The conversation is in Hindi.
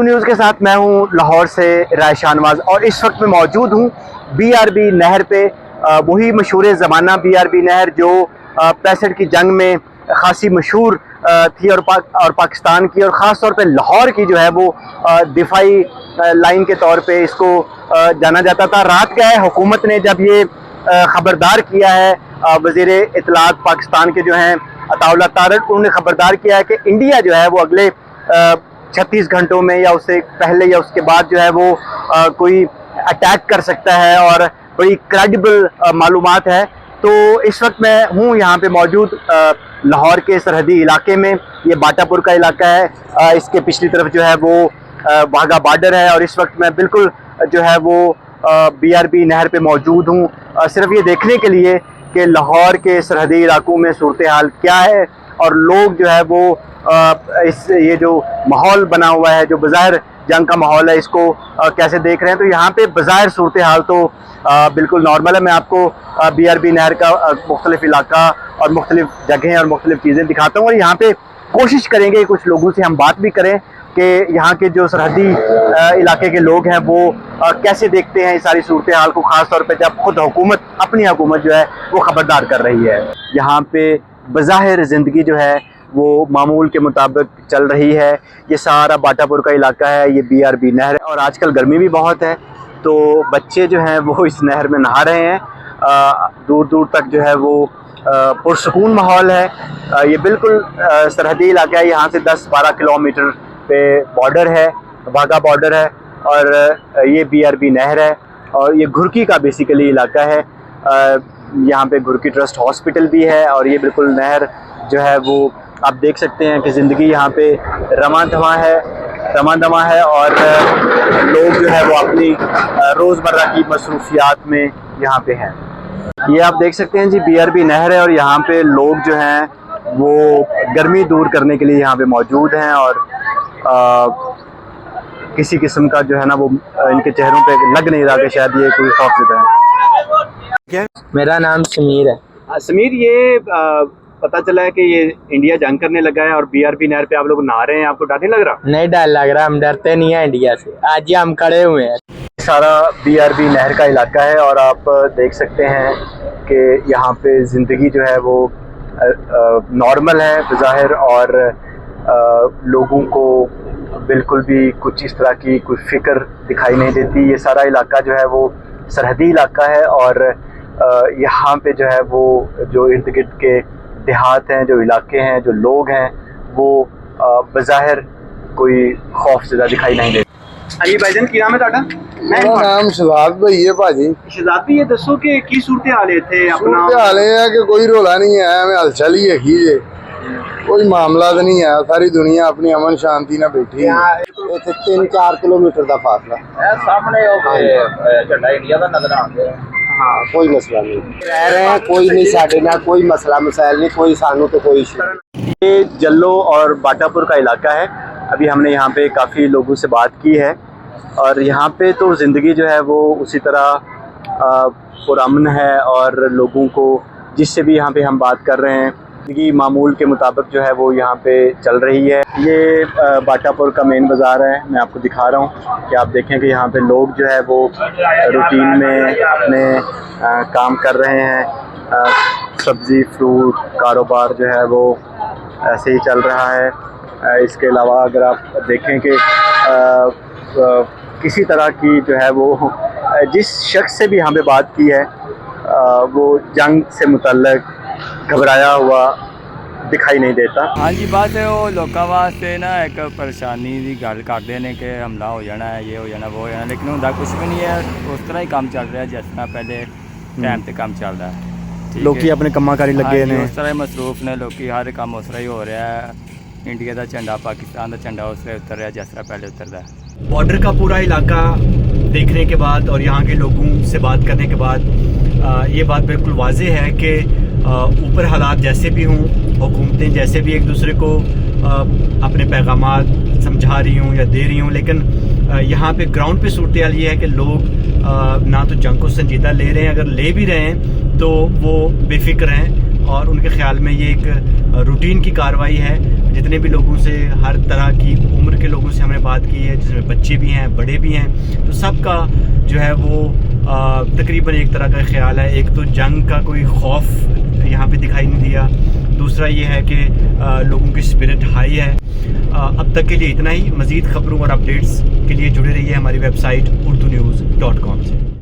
न्यूज़ के साथ मैं हूं लाहौर से राय शाहनवाज और इस वक्त मैं मौजूद हूं बीआरबी नहर पे। वही मशहूर ज़माना बीआरबी नहर जो 65 की जंग में खासी मशहूर थी और पाकिस्तान की और ख़ास तौर पे लाहौर की जो है वो दिफाई लाइन के तौर पे इसको जाना जाता था। रात क्या है, हुकूमत ने जब ये ख़बरदार किया है, वज़ीर इत्तलात पाकिस्तान के जो हैं अताउल्लाह तारड़, उन्होंने ख़बरदार किया है कि इंडिया जो है वो अगले 36 घंटों में या उससे पहले या उसके बाद जो है वो कोई अटैक कर सकता है और बड़ी क्रेडिबल मालूमात है। तो इस वक्त मैं हूँ यहाँ पे मौजूद लाहौर के सरहदी इलाके में। ये बाटापुर का इलाका है, इसके पिछली तरफ जो है वो वाघा बॉर्डर है और इस वक्त मैं बिल्कुल जो है वो बीआरबी नहर पे मौजूद हूँ, सिर्फ ये देखने के लिए कि लाहौर के सरहदी इलाकों में सूरत हाल क्या है और लोग जो है वो ये जो माहौल बना हुआ है, जो बज़ाहिर जंग का माहौल है, इसको कैसे देख रहे हैं। तो यहाँ पे बज़ाहिर सूरत हाल तो बिल्कुल नॉर्मल है। मैं आपको बीआरबी नहर का मुख्तलिफ इलाका और मुख्तलिफ जगहें और मुख्तलिफ चीज़ें दिखाता हूँ और यहाँ पे कोशिश करेंगे कुछ लोगों से हम बात भी करें कि यहाँ के जो सरहदी इलाके के लोग हैं वो कैसे देखते हैं इस सारी सूरत हाल को, ख़ास तौर पे जब खुद हुकूमत, अपनी हुकूमत जो है वो ख़बरदार कर रही है। यहाँ पे बज़ाहिर ज़िंदगी जो है वो मामूल के मुताबिक चल रही है। ये सारा बाटापुर का इलाका है, ये बीआरबी नहर है और आजकल गर्मी भी बहुत है तो बच्चे जो हैं वो इस नहर में नहा रहे हैं। दूर दूर तक जो है वो पुरसकून माहौल है। ये बिल्कुल सरहदी इलाका है, यहाँ से 10-12 किलोमीटर पे बॉर्डर है, वाघा बॉर्डर है और ये बीआरबी नहर है और ये घुरकी का बेसिकली इलाका है। यहाँ पे घुरकी ट्रस्ट हॉस्पिटल भी है और ये बिल्कुल नहर जो है वो आप देख सकते हैं कि ज़िंदगी यहाँ पे रमा दमा है और लोग जो है वो अपनी रोज़मर्रा की मसरूफियात में यहाँ पे हैं। ये आप देख सकते हैं जी, बीआरबी नहर है और यहाँ पे लोग जो हैं वो गर्मी दूर करने के लिए यहाँ पे मौजूद हैं और किसी किस्म का जो है ना वो इनके चेहरों पे लग नहीं रहा कि शायद ये कोई खौफजदा है। क्या मेरा नाम समीर है। समीर, ये पता चला है कि ये इंडिया जंग करने लगा है और बीआरबी नहर पे आप लोग नहा रहे हैं, आपको डर नहीं लग रहा? नहीं डर लग रहा, हम डरते नहीं है इंडिया से, आज ही हम खड़े हुए हैं। सारा बीआरबी नहर का इलाका है और आप देख सकते हैं कि यहाँ पे ज़िंदगी जो है वो नॉर्मल है बज़ाहिर और लोगों को बिल्कुल भी कुछ इस तरह की कोई फ़िक्र दिखाई नहीं देती। ये सारा इलाका जो है वो सरहदी इलाका है और यहाँ पे जो है वो जो इर्द गिर्द के देहात हैं, जो इलाके हैं, जो लोग हैं, वो बज़ाहिर कोई खौफज़दा दिखाई नहीं देते। अली भाईजान की नाम है ਤੁਹਾਡਾ? मेरा नाम शहजाद भाई है भाजी। शहजाद भाई, ये दसो कि की सूरत हाल है इत्थे अपना? सूरत हाल है कि कोई रोला नहीं है, मैं हलचल ही है जे कोई मामला तो नहीं है, सारी दुनिया अपनी अमन शांति ना बैठी है। इत्थे 3-4 किलोमीटर का फासला सामने झंडा इंडिया का नजर आता है। हाँ, कोई मसला नहीं रह रहे हैं, कोई नहीं साढ़े ना कोई मसला मसाइल नहीं, कोई सानू तो कोई इशू। ये जल्लो और बाटापुर का इलाका है। अभी हमने यहाँ पे काफ़ी लोगों से बात की है और यहाँ पे तो ज़िंदगी जो है वो उसी तरह पुरअमन है और लोगों को जिससे भी यहाँ पे हम बात कर रहे हैं ज़िंदगी मामूल के मुताबिक जो है वो यहाँ पे चल रही है। ये बाटापुर का मेन बाज़ार है, मैं आपको दिखा रहा हूँ कि आप देखें कि यहाँ पे लोग जो है वो रूटीन में अपने काम कर रहे हैं। सब्ज़ी फ्रूट कारोबार जो है वो ऐसे ही चल रहा है। इसके अलावा अगर आप देखें कि किसी तरह की जो है वो जिस शख्स से भी यहाँ पे बात की है वो जंग से मुतल्लिक घबराया हुआ दिखाई नहीं देता। हाँ जी, बात है वो लोगों वास्ते ना एक परेशानी की गल करते हैं कि हमला हो जाना है, ये हो जाना, वो हो जाना, लेकिन होंदा कुछ भी नहीं है। उस तरह ही काम चल रहा है जिस तरह पहले टाइम पे काम चल रहा है। लोग अपने कम्माकारी लगे ने, उस तरह मसरूफ ने, लोग हर काम उस तरह ही हो रहा है। इंडिया का झंडा, पाकिस्तान का झंडा उस तरह उतर रहा है जिस तरह पहले उतरता है। बॉर्डर का पूरा इलाका देखने के बाद और यहाँ के लोगों से बात करने के बाद ये बात बिल्कुल वाज़ेह है कि ऊपर हालात जैसे भी हों, हुकूमतें जैसे भी एक दूसरे को अपने पैगामात समझा रही हूँ या दे रही हूँ, लेकिन यहाँ पे ग्राउंड पे सूरत हाल ये है कि लोग ना तो जंग को संजीदा ले रहे हैं, अगर ले भी रहे हैं तो वो बेफिक्र हैं और उनके ख्याल में ये एक रूटीन की कार्रवाई है। जितने भी लोगों से, हर तरह की उम्र के लोगों से हमने बात की है, जिसमें बच्चे भी हैं, बड़े भी हैं, तो सबका जो है वो तकरीबन एक तरह का ख्याल है। एक तो जंग का कोई खौफ यहाँ पे दिखाई नहीं दिया, दूसरा ये है कि लोगों की स्पिरिट हाई है। अब तक के लिए इतना ही। मज़ीद खबरों और अपडेट्स के लिए जुड़े रहिए हमारी वेबसाइट urdunews.com से।